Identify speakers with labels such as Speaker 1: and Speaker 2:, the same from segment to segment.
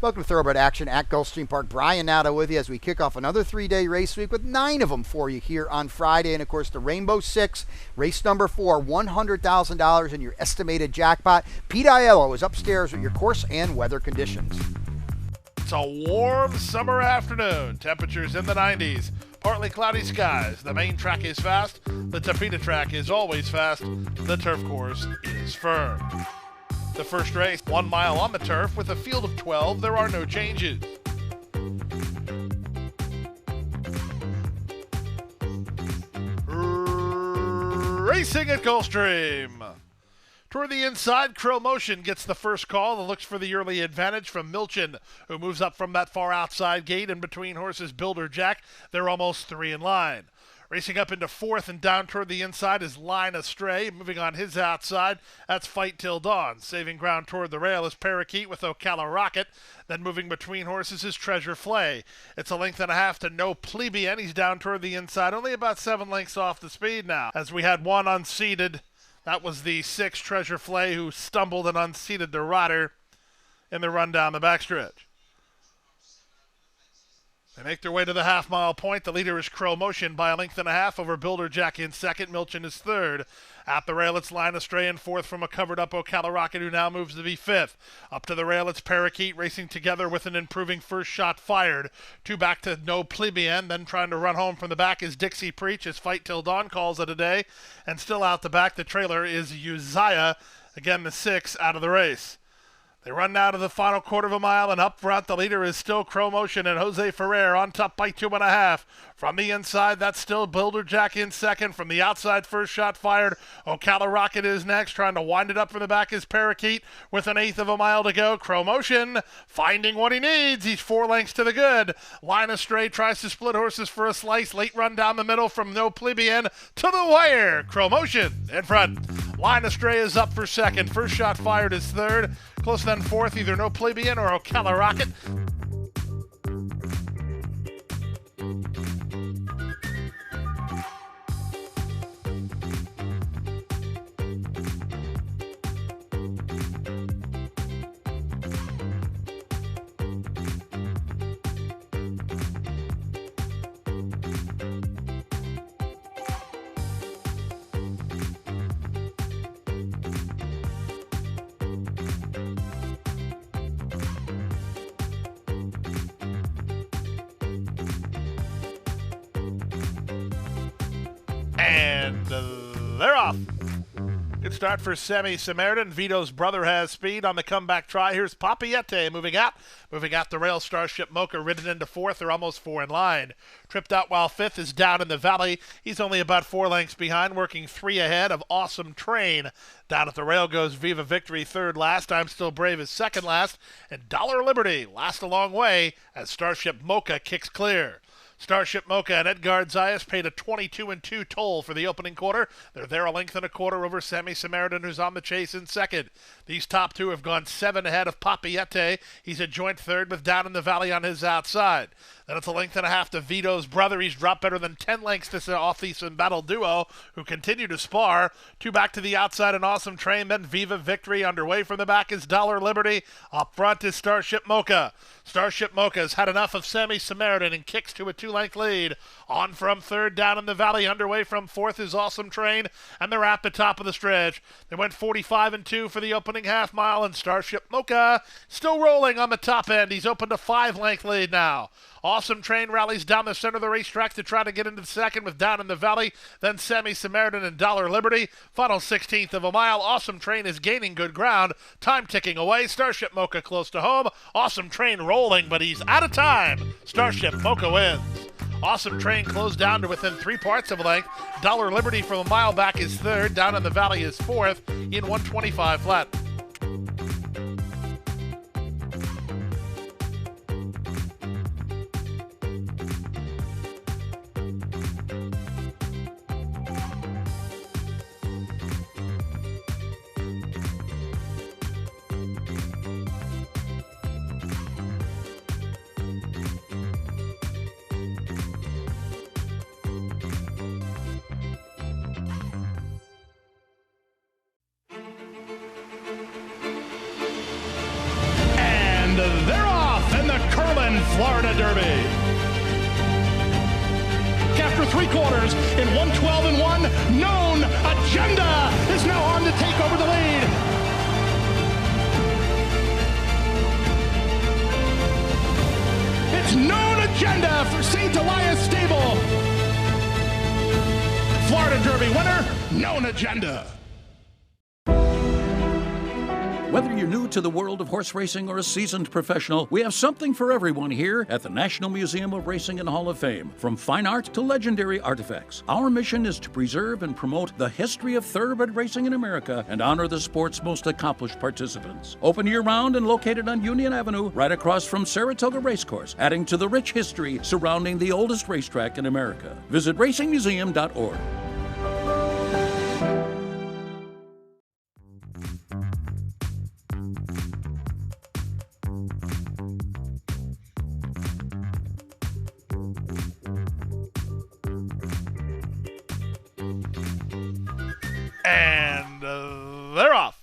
Speaker 1: Welcome to Thoroughbred Action at Gulfstream Park. Brian Natta with you as we kick off another 3-day race week with 9 of them for you here on Friday. And, of course, the Rainbow Six, race number 4, $100,000 in your estimated jackpot. Pete Aiello is upstairs with your course and weather conditions.
Speaker 2: It's a warm summer afternoon. Temperatures in the 90s. Partly cloudy skies. The main track is fast. The Tapeta track is always fast. The turf course is firm. The first race, 1 mile on the turf with a field of 12. There are no changes. Racing at Gulfstream. Toward the inside, Crow Motion gets the first call and looks for the early advantage from Milchin, who moves up from that far outside gate. In between horses, Builder Jack. They're almost 3 in line. Racing up into 4th and down toward the inside is Line Astray. Moving on his outside, that's Fight Till Dawn. Saving ground toward the rail is Parakeet with Ocala Rocket. Then moving between horses is Treasure Flay. It's a length and a half to No Plebeian. He's down toward the inside, only about 7 lengths off the speed now. As we had one unseated, that was the 6 Treasure Flay who stumbled and unseated the rider in the run down the backstretch. They make their way to the half-mile point. The leader is Crow Motion by a length and a half over Builder Jack in second. Milchin is third. At the rail, it's Line Astray in fourth from a covered-up Ocala Rocket, who now moves to be fifth. Up to the rail, it's Parakeet racing together with an improving first shot fired. 2 back to No Plebeian. Then trying to run home from the back is Dixie Preach as Fight Till Dawn calls it a day. And still out the back, the trailer is Uzziah. Again, the 6 out of the race. They run now to the final quarter of a mile, and up front, the leader is still Crow Motion and Jose Ferrer on top by 2.5. From the inside, that's still Builder Jack in second. From the outside, first shot fired. Ocala Rocket is next. Trying to wind it up from the back is Parakeet with an 1/8 of a mile to go. Crow Motion finding what he needs. He's 4 lengths to the good. Line Astray tries to split horses for a slice. Late run down the middle from No Plebeian to the wire. Crow Motion in front. Line Astray is up for second. First shot fired is third. Close then fourth, either No Plebeian or Ocala Rocket. And they're off. Good start for Sammy Samaritan. Vito's brother has speed on the comeback try. Here's Papiette moving out. Moving out the rail, Starship Mocha ridden into 4th. They're almost 4 in line. Tripped out while 5th is Down in the Valley. He's only about 4 lengths behind, working 3 ahead of Awesome Train. Down at the rail goes Viva Victory, 3rd last. I'm Still Brave is 2nd last. And Dollar Liberty last a long way as Starship Mocha kicks clear. Starship Mocha and Edgard Zayas paid a 22-2 toll for the opening quarter. They're there a length and a quarter over Sammy Samaritan, who's on the chase in second. These top 2 have gone 7 ahead of Papiette. He's a joint third with Down in the Valley on his outside. Then it's a length and a half to Vito's brother. He's dropped better than 10 lengths to Off the Battle Duo, who continue to spar. 2 back to the outside, an Awesome Train. Then Viva Victory. Underway from the back is Dollar Liberty. Up front is Starship Mocha. Starship Mocha's had enough of Sammy Samaritan and kicks to a 2-length lead. On from third, Down in the Valley. Underway from fourth is Awesome Train. And they're at the top of the stretch. They went 45-2 for the opening half mile, and Starship Mocha still rolling on the top end. He's opened a 5-length lead now. Awesome Train rallies down the center of the racetrack to try to get into second with Down in the Valley. Then Sammy Samaritan and Dollar Liberty. Final 16th of a mile. Awesome Train is gaining good ground. Time ticking away. Starship Mocha close to home. Awesome Train rolling, but he's out of time. Starship Mocha wins. Awesome Train closed down to within 3 parts of a length. Dollar Liberty from a mile back is third. Down in the Valley is fourth in 125 flat.
Speaker 3: and Florida Derby. After 3 quarters in 112-1, Known Agenda is now on to take over the lead. It's Known Agenda for St. Elias Stable. Florida Derby winner, Known Agenda.
Speaker 4: Whether you're new to the world of horse racing or a seasoned professional, we have something for everyone here at the National Museum of Racing and Hall of Fame. From fine art to legendary artifacts, our mission is to preserve and promote the history of thoroughbred racing in America and honor the sport's most accomplished participants. Open year-round and located on Union Avenue, right across from Saratoga Racecourse, adding to the rich history surrounding the oldest racetrack in America. Visit racingmuseum.org.
Speaker 2: And they're off.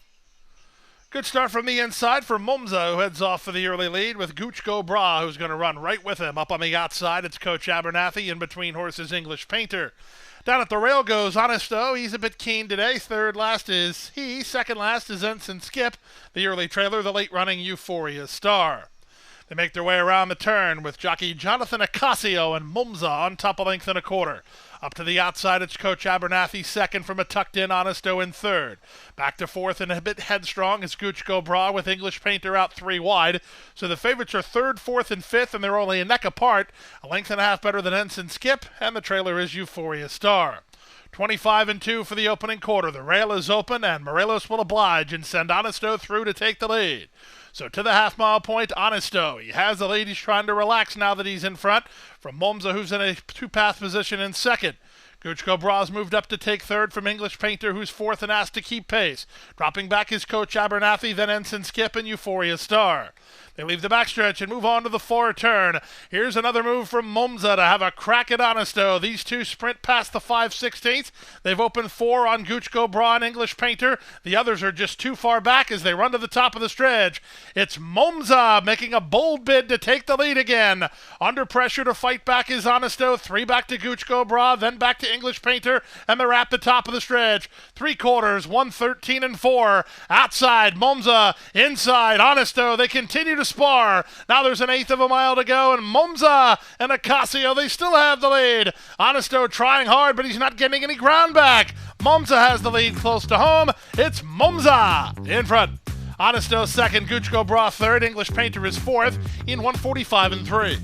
Speaker 2: Good start from the inside for Momza, who heads off for the early lead with Gooch Go Bra, who's going to run right with him. Up on the outside, it's Coach Abernathy. In between horses, English Painter. Down at the rail goes Honesto. He's a bit keen today. Third last is he. Second last is Ensign Skip. The early trailer, the late running Euphoria Star. They make their way around the turn with jockey Jonathan Acasio and Momza on top, a length and a quarter. Up to the outside, it's Coach Abernathy second from a tucked-in Honesto in third. Back to fourth and a bit headstrong is Gooch Go Bra with English Painter out 3 wide. So the favorites are third, fourth, and fifth, and they're only a neck apart. A length and a half better than Ensign Skip, and the trailer is Euphoria Star. 25-2 for the opening quarter. The rail is open, and Morelos will oblige and send Honesto through to take the lead. So to the half-mile point, Honesto. He has the lead. He's trying to relax now that he's in front from Momza, who's in a 2-path position in second. Gooch Go Bra's moved up to take third from English Painter, who's fourth and asked to keep pace. Dropping back is Coach Abernathy, then Ensign Skip and Euphoria Star. They leave the backstretch and move on to the 4 turn. Here's another move from Momza to have a crack at Honesto. These two sprint past the 5/16. They've opened 4 on Gooch Go Bra and English Painter. The others are just too far back as they run to the top of the stretch. It's Momza making a bold bid to take the lead again. Under pressure to fight back is Honesto. 3 back to Gooch Go Bra, then back to English Painter, and they're at the top of the stretch. 3 quarters, 1:13-4. Outside, Momza. Inside, Honesto. They continue to spar. Now there's an 1/8 of a mile to go, and Momza and Acasio, they still have the lead. Honesto trying hard, but he's not getting any ground back. Momza has the lead close to home. It's Momza in front. Honesto second, Gooch Go Bra third, English Painter is fourth in 1:45-3.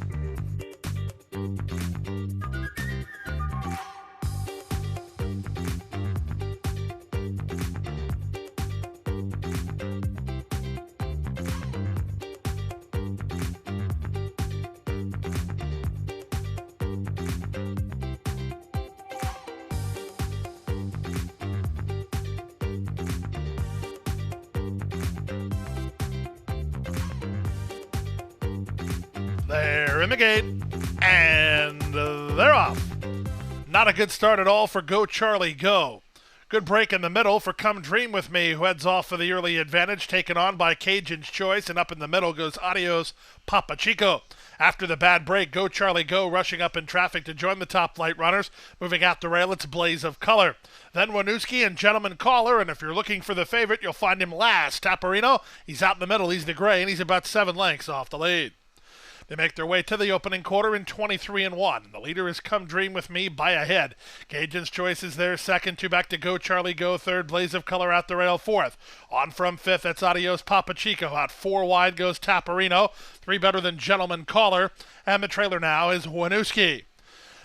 Speaker 2: They're in the gate, and they're off. Not a good start at all for Go Charlie Go. Good break in the middle for Come Dream With Me, who heads off for the early advantage, taken on by Cajun's Choice, and up in the middle goes Adios Papa Chico. After the bad break, Go Charlie Go rushing up in traffic to join the top flight runners. Moving out the rail, it's Blaze of Color. Then Winooski and Gentleman Caller, and if you're looking for the favorite, you'll find him last. Taparino, he's out in the middle, he's the gray, and he's about 7 lengths off the lead. They make their way to the opening quarter in 23-1. The leader is Come Dream With Me by a head. Cajun's Choice is there second. 2 back to Go Charlie Go third. Blaze of Color out the rail fourth. On from fifth, that's Adios Papa Chico. Out 4 wide goes Taparino. 3 better than Gentleman Caller. And the trailer now is Winooski.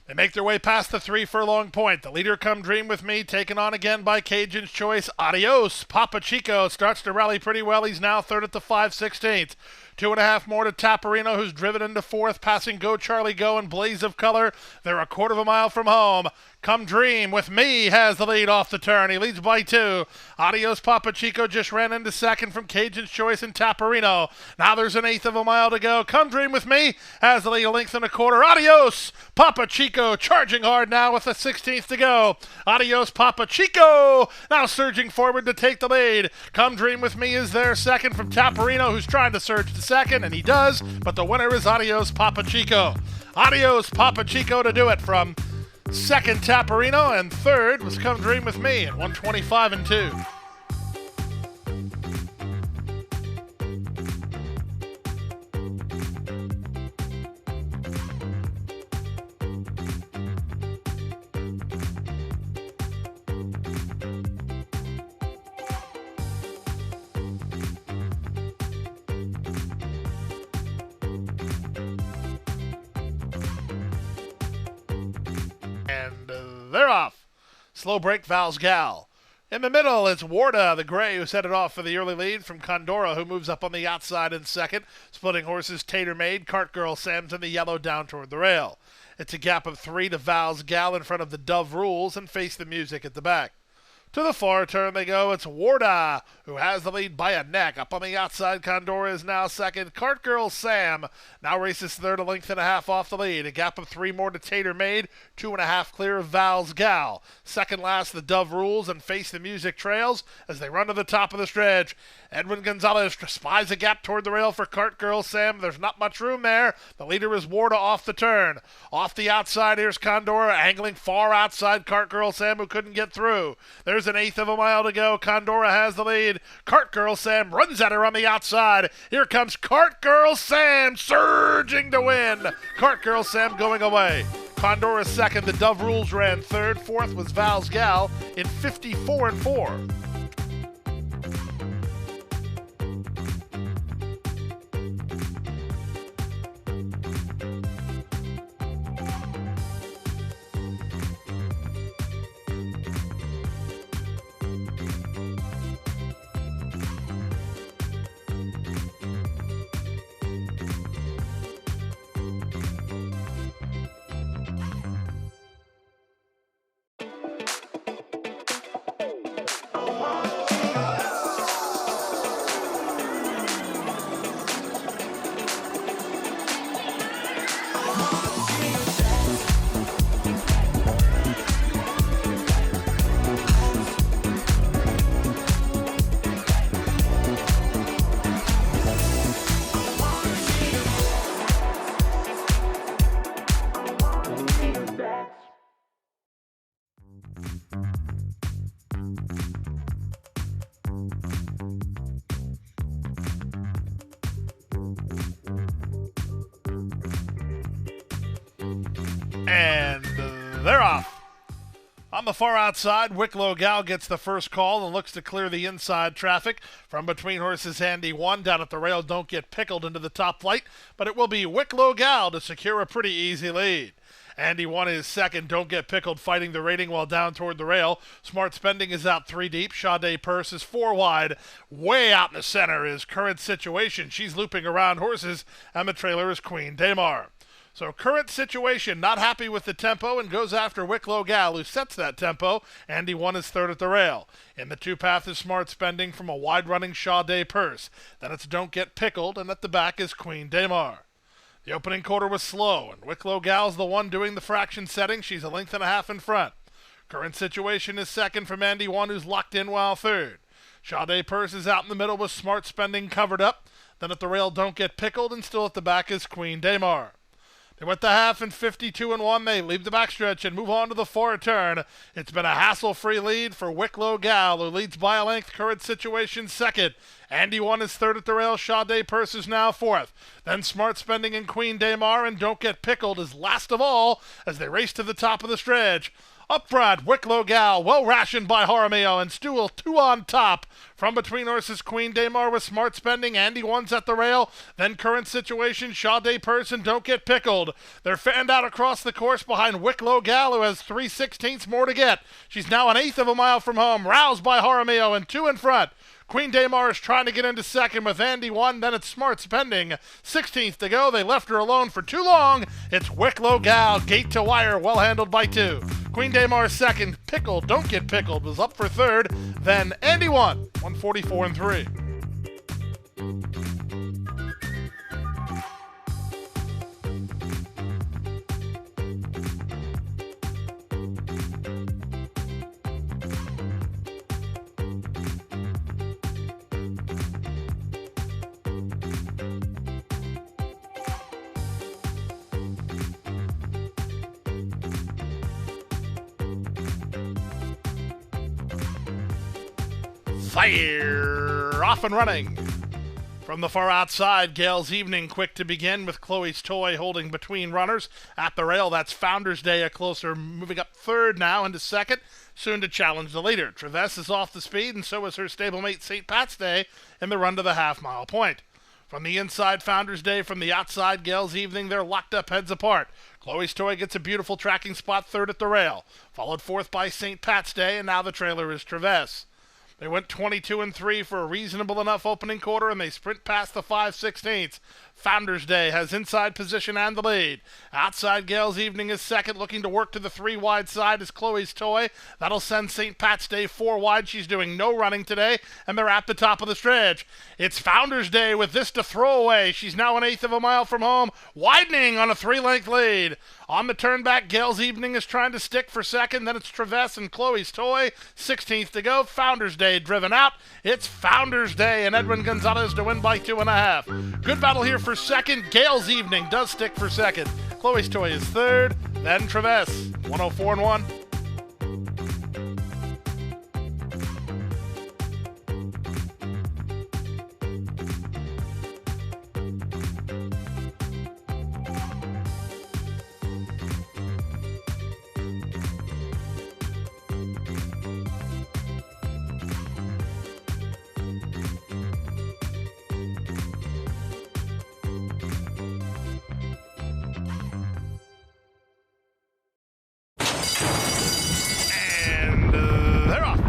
Speaker 2: They make their way past the 3 furlong point. The leader, Come Dream With Me, taken on again by Cajun's Choice. Adios Papa Chico starts to rally pretty well. He's now third at the 5/16. 2.5 more to Taparino, who's driven into fourth, passing Go Charlie Go and Blaze of Color. They're a 1/4 mile from home. Come Dream With Me has the lead off the turn. He leads by 2. Adios Papa Chico just ran into second from Cajun's Choice and Taparino. Now there's an 1/8 of a mile to go. Come Dream With Me has the lead, a length and a quarter. Adios Papa Chico Chico charging hard now with the 16th to go. Adios Papa Chico now surging forward to take the lead. Come Dream With Me is there second from Taparino, who's trying to surge to second, and he does, but the winner is Adios Papa Chico. Adios Papa Chico to do it from second Taparino, and third was Come Dream With Me at 125 and 2. They're off. Slow break, Val's Gal. In the middle, it's Warda, the gray, who's headed off for the early lead from Condora, who moves up on the outside in second. Splitting horses, Tater Maid, Cart Girl, Sam's in the yellow down toward the rail. It's a gap of 3 to Val's Gal in front of the Dove Rules and Face the Music at the back. To the far turn they go. It's Warda, who has the lead by a neck. Up on the outside, Condora is now second. Cart Girl Sam now races third, a length and a half off the lead. A gap of 3 more to Tater Maid, 2.5 clear of Val's Gal. Second last, the Dove Rules and Face the Music trails as they run to the top of the stretch. Edwin Gonzalez spies a gap toward the rail for Cart Girl Sam. There's not much room there. The leader is Warda off the turn. Off the outside, here's Condora angling far outside Cart Girl Sam, who couldn't get through. There's an 1/8 of a mile to go. Condora has the lead. Cart Girl Sam runs at her on the outside. Here comes Cart Girl Sam surging to win. Cart Girl Sam going away. Condora second. The Dove Rules ran third. Fourth was Val's Gal in 54 and 4. And they're off. On the far outside, Wicklow Gal gets the first call and looks to clear the inside traffic. From between horses, Handy 1 down at the rail, Don't Get Pickled into the top flight, but it will be Wicklow Gal to secure a pretty easy lead. Andy 1 is second, Don't Get Pickled fighting the rating while down toward the rail. Smart Spending is out 3 deep. Sade Purse is 4 wide. Way out in the center is Current Situation. She's looping around horses, and the trailer is Queen Damar. So Current Situation not happy with the tempo and goes after Wicklow Gal, who sets that tempo. Andy 1 is third at the rail. In the 2 path is Smart Spending from a wide-running Sade Purse. Then it's Don't Get Pickled, and at the back is Queen Damar. The opening quarter was slow, and Wicklow Gal's the one doing the fraction setting. She's a length and a half in front. Current Situation is second from Andy 1, who's locked in while third. Sade Purse is out in the middle with Smart Spending covered up. Then at the rail, Don't Get Pickled, and still at the back is Queen Damar. They went the half in 52 and 1. They leave the backstretch and move on to the far turn. It's been a hassle-free lead for Wicklow Gal, who leads by a length. Current Situation second. Andy 1 is third at the rail. Sade Purse is now fourth. Then Smart Spending and Queen Damar, and Don't Get Pickled is last of all as they race to the top of the stretch. Up front, Wicklow Gal, well rationed by Jaramillo, and Stuhl 2 on top. From between horses, Queen Damar with Smart Spending. Andy 1's at the rail. Then Current Situation, Sade Purse, and Don't Get Pickled. They're fanned out across the course behind Wicklow Gal, who has 3/16 more to get. She's now an 1/8 of a mile from home, roused by Jaramillo, and 2 in front. Queen Damar is trying to get into second with Andy 1. Then it's Smart Spending. 16th to go. They left her alone for too long. It's Wicklow Gal, gate to wire, well handled by 2. Queen Damar second. Pickled, Don't Get Pickled was up for third. Then Andy 1, 144 and 3. Fire off and running. From the far outside, Gail's Evening quick to begin with Chloe's Toy holding between runners. At the rail, that's Founders Day, a closer, moving up third now into second, soon to challenge the leader. Traverse is off the speed, and so is her stablemate St. Pat's Day in the run to the half-mile point. From the inside, Founders Day. From the outside, Gail's Evening. They're locked up heads apart. Chloe's Toy gets a beautiful tracking spot third at the rail, followed fourth by St. Pat's Day, and now the trailer is Traverse. They went 22-3 for a reasonable enough opening quarter, and they sprint past the 5/16. Founders Day has inside position and the lead. Outside, Gail's Evening is second, looking to work to the 3 wide side is Chloe's Toy. That'll send St. Pat's Day 4 wide. She's doing no running today, and they're at the top of the stretch. It's Founders Day with this to throw away. She's now an eighth of a mile from home, widening on a 3-length lead. On the turn back, Gail's Evening is trying to stick for second. Then it's Traverse and Chloe's Toy. 16th to go. Founders Day driven out. It's Founders Day and Edwin Gonzalez to win by 2.5. Good battle here for second. Gail's Evening does stick for second. Chloe's Toy is third. Then Traverse. 104-1. They're off.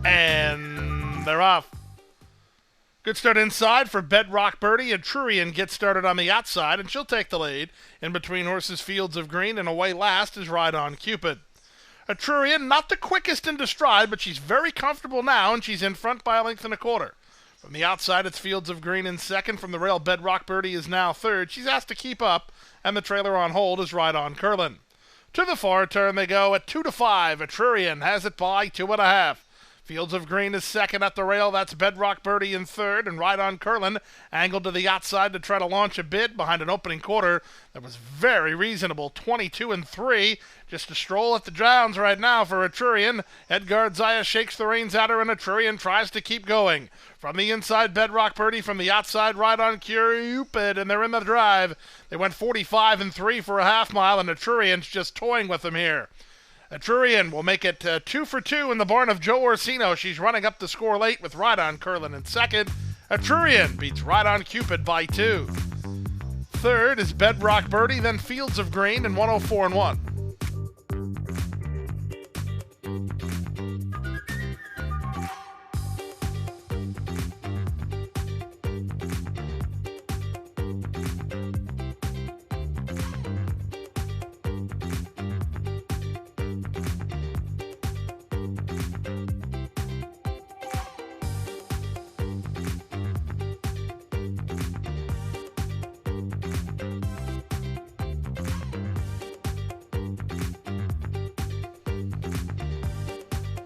Speaker 2: And they're off. Good start inside for Bedrock Birdie, and Trurian gets started on the outside, and she'll take the lead. In between horses Fields of Green, and away last is Ride on Cupid. Trurian, not the quickest into stride, but she's very comfortable now, and she's in front by a length and a quarter. From the outside, it's Fields of Green in second. From the rail, Bedrock Birdie is now third. She's asked to keep up, and the trailer on hold is Ride on Curlin. To the far turn they go at 2-5. Trurian has it by 2.5. Fields of Green is second at the rail. That's Bedrock Birdie in third, and Ride on Curlin angled to the outside to try to launch a bid behind an opening quarter that was very reasonable, 22-3. Just a stroll at the Downs right now for Trurian. Edgar Zaya shakes the reins at her, and Trurian tries to keep going. From the inside, Bedrock Birdie. From the outside, Ride on Cupid, and they're in the drive. They went 45-3 for a half mile, and Trurian's just toying with them here. Trurian will make it 2 for 2 in the barn of Joe Orsino. She's running up the score late with Ride on Curlin in second. Trurian beats Ride on Cupid by 2. Third is Bedrock Birdie, then Fields of Green, and 104-1.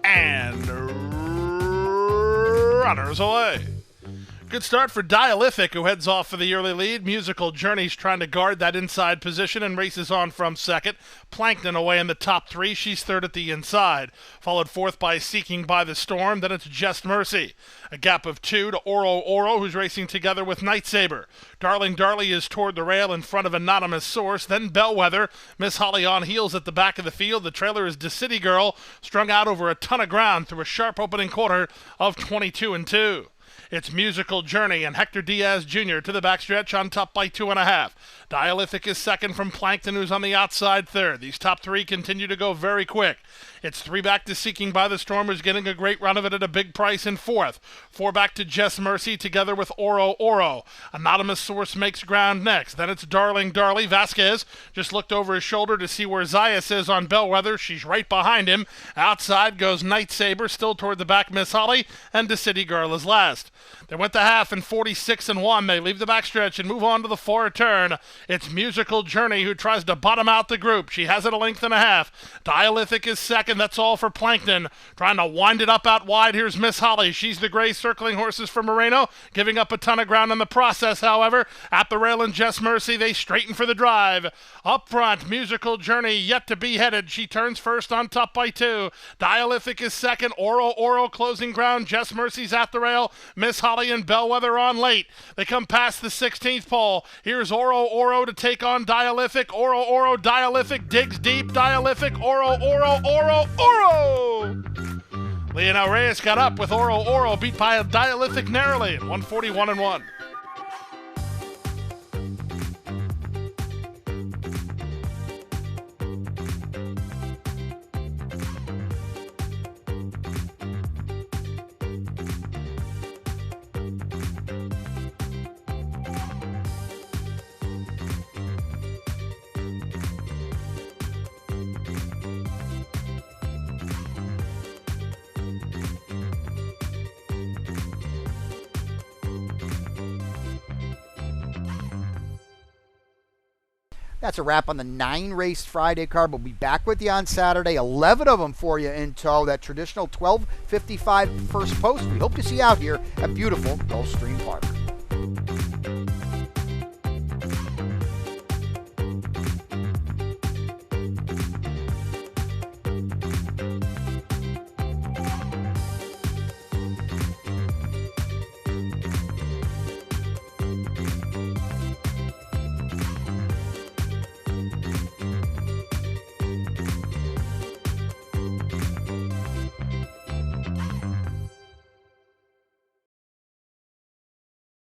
Speaker 2: And runners away. Good start for Dialythic, who heads off for the early lead. Musical Journey's trying to guard that inside position and races on from second. Plankton away in the top 3. She's third at the inside. Followed fourth by Seeking by the Storm. Then it's Just Mercy. A gap of 2 to Oro, who's racing together with Night Saber. Darling Darley is toward the rail in front of Anonymous Source. Then Bellwether. Miss Holly on heels at the back of the field. The trailer is De City Girl, strung out over a ton of ground through a sharp opening quarter of 22-2. It's Musical Journey and Hector Diaz Jr. to the backstretch on top by 2.5. Dialythic is second from Plankton, who's on the outside third. These top three continue to go very quick. It's 3 back to Seeking by the Storm, who's getting a great run of it at a big price in fourth. 4 back to Jess Mercy together with Oro Oro. Anonymous Source makes ground next. Then it's Darling Darley. Vasquez just looked over his shoulder to see where Zayas is on Bellwether. She's right behind him. Outside goes Night Saber, still toward the back Miss Holly, and the City Girl is last. They went the half in 46-1. They leave the backstretch and move on to the far turn. It's Musical Journey who tries to bottom out the group. She has it a length and a half. Dialythic is second. That's all for Plankton. Trying to wind it up out wide. Here's Miss Holly. She's the gray circling horses for Moreno, giving up a ton of ground in the process, however. At the rail and Jess Mercy, they straighten for the drive. Up front, Musical Journey yet to be headed. She turns first on top by 2. Dialythic is second. Oro Oro closing ground. Jess Mercy's at the rail. Miss Holly and Bellwether on late. They come past the 16th pole. Here's Oro Oro to take on Dialythic. Oro Oro, Dialythic digs deep. Dialythic, Oro Oro, Oro Oro! Leonel Reyes got up with Oro Oro, beat by a Dialythic narrowly at 141-1.
Speaker 1: That's a wrap on the 9-race Friday card. We'll be back with you on Saturday. 11 of them for you in tow. That traditional 12:55 first post. We hope to see you out here at beautiful Gulfstream Park.